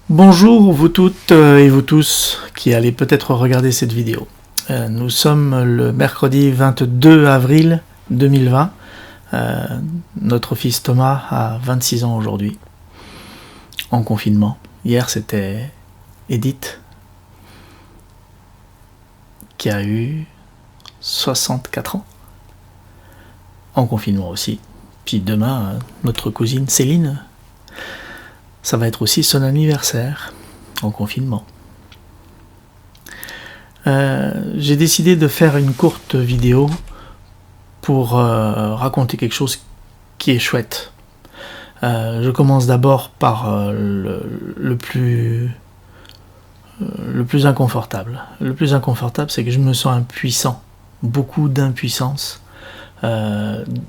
Bonjour vous toutes et vous tous qui allez peut-être regarder cette vidéo. Nous sommes le mercredi 22 avril 2020. Notre fils Thomas a 26 ans aujourd'hui, en confinement. Hier c'était Edith qui a eu 64 ans, en confinement aussi. Puis demain, notre cousine Céline, ça va être aussi son anniversaire, en confinement. J'ai décidé de faire une courte vidéo pour raconter quelque chose qui est chouette. Je commence d'abord par le plus inconfortable. Le plus inconfortable, c'est que je me sens impuissant. Beaucoup d'impuissance.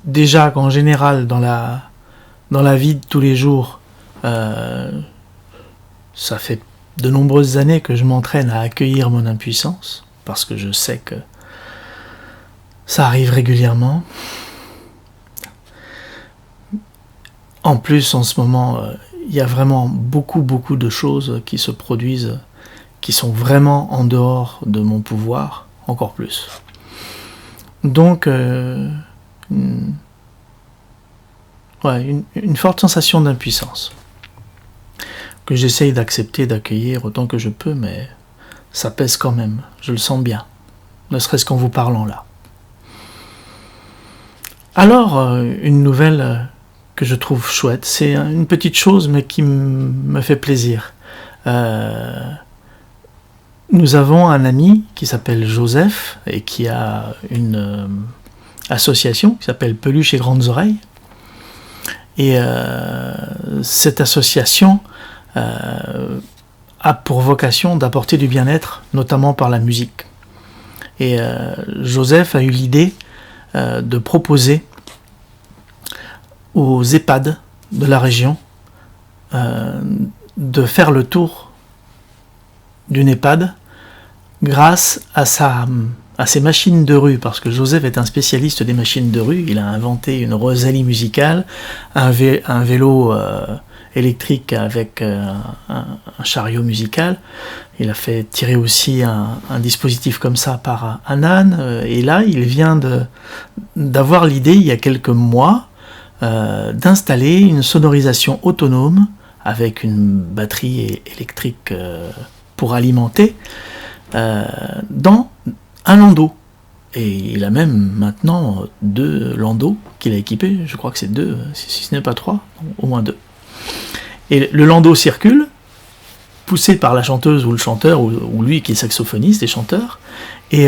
Déjà qu'en général, dans la vie de tous les jours, ça fait de nombreuses années que je m'entraîne à accueillir mon impuissance, parce que je sais que ça arrive régulièrement. En plus, en ce moment, il y a vraiment beaucoup de choses qui se produisent, qui sont vraiment en dehors de mon pouvoir, encore plus. Donc, une forte sensation d'impuissance, que j'essaye d'accepter, d'accueillir autant que je peux, mais ça pèse quand même, je le sens bien, ne serait-ce qu'en vous parlant là. Alors, une nouvelle que je trouve chouette, c'est une petite chose, mais qui me fait plaisir. Nous avons un ami qui s'appelle Joseph, et qui a une association qui s'appelle Peluche et Grandes Oreilles. Et cette association a pour vocation d'apporter du bien-être, notamment par la musique. Et Joseph a eu l'idée de proposer aux EHPAD de la région de faire le tour d'une EHPAD grâce à ses machines de rue, parce que Joseph est un spécialiste des machines de rue. Il a inventé une Rosalie musicale, un vélo électrique avec un chariot musical. Il a fait tirer aussi un dispositif comme ça par un âne. Et là, il vient d'avoir l'idée, il y a quelques mois, d'installer une sonorisation autonome avec une batterie électrique pour alimenter dans un landau. Et il a même maintenant 2 landaux qu'il a équipés, je crois que c'est 2, si ce n'est pas 3, au moins 2. Et le landau circule, poussé par la chanteuse ou le chanteur, ou lui qui est saxophoniste et chanteur, et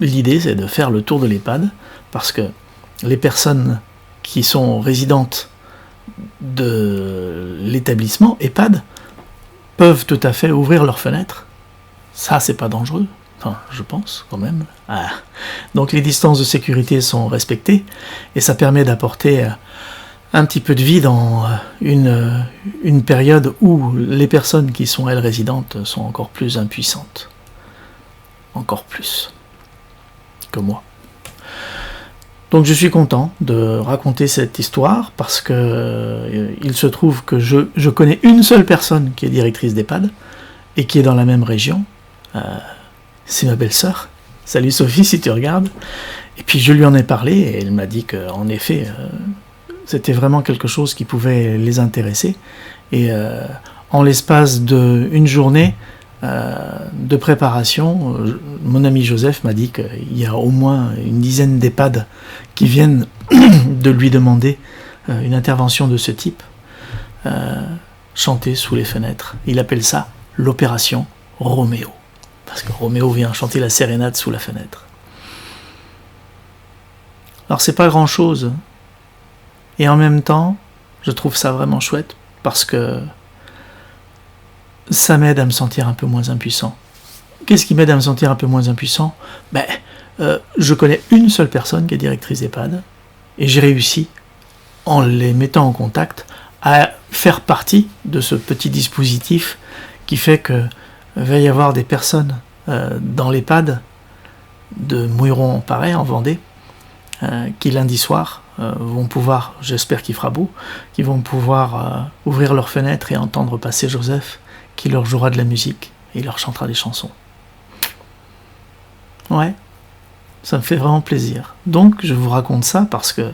l'idée c'est de faire le tour de l'EHPAD, parce que les personnes qui sont résidentes de l'établissement EHPAD peuvent tout à fait ouvrir leurs fenêtres. Ça, c'est pas dangereux. Enfin, je pense, quand même. Donc les distances de sécurité sont respectées, et ça permet d'apporter un petit peu de vie dans une période où les personnes qui sont, elles, résidentes, sont encore plus impuissantes. Encore plus que moi. Donc je suis content de raconter cette histoire, parce que il se trouve que je connais une seule personne qui est directrice d'EHPAD, et qui est dans la même région. C'est ma belle-sœur. Salut Sophie, si tu regardes. Et puis je lui en ai parlé, et elle m'a dit qu'en effet, c'était vraiment quelque chose qui pouvait les intéresser. Et en l'espace d'une journée de préparation, mon ami Joseph m'a dit qu'il y a au moins une dizaine d'EHPAD qui viennent de lui demander une intervention de ce type, chanter sous les fenêtres. Il appelle ça l'opération Roméo, parce que Roméo vient chanter la sérénade sous la fenêtre. Alors c'est pas grand chose, et en même temps je trouve ça vraiment chouette, parce que ça m'aide à me sentir un peu moins impuissant. Qu'est-ce qui m'aide à me sentir un peu moins impuissant ? Je connais une seule personne qui est directrice d'EHPAD, et j'ai réussi, en les mettant en contact, à faire partie de ce petit dispositif qui fait que va y avoir des personnes dans l'EHPAD de Mouilleron-en-Paray, en Vendée, qui lundi soir vont pouvoir, j'espère qu'il fera beau, qui vont pouvoir ouvrir leurs fenêtres et entendre passer Joseph, qui leur jouera de la musique et leur chantera des chansons. Ouais, ça me fait vraiment plaisir. Donc je vous raconte ça parce que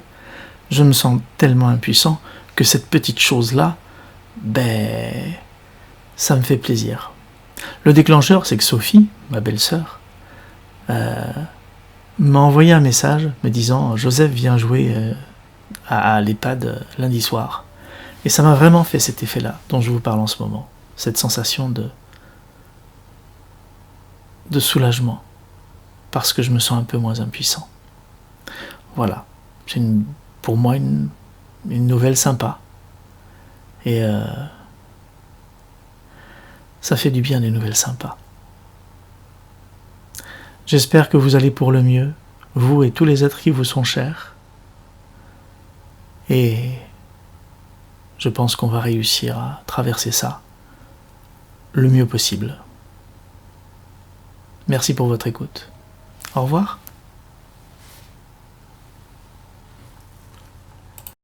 je me sens tellement impuissant que cette petite chose-là, ça me fait plaisir. Le déclencheur, c'est que Sophie, ma belle-sœur, m'a envoyé un message me disant « Joseph vient jouer à l'EHPAD lundi soir ». Et ça m'a vraiment fait cet effet-là dont je vous parle en ce moment. Cette sensation de soulagement. Parce que je me sens un peu moins impuissant. Voilà. C'est pour moi une nouvelle sympa. Et ça fait du bien des nouvelles sympas. J'espère que vous allez pour le mieux, vous et tous les êtres qui vous sont chers. Et je pense qu'on va réussir à traverser ça le mieux possible. Merci pour votre écoute. Au revoir.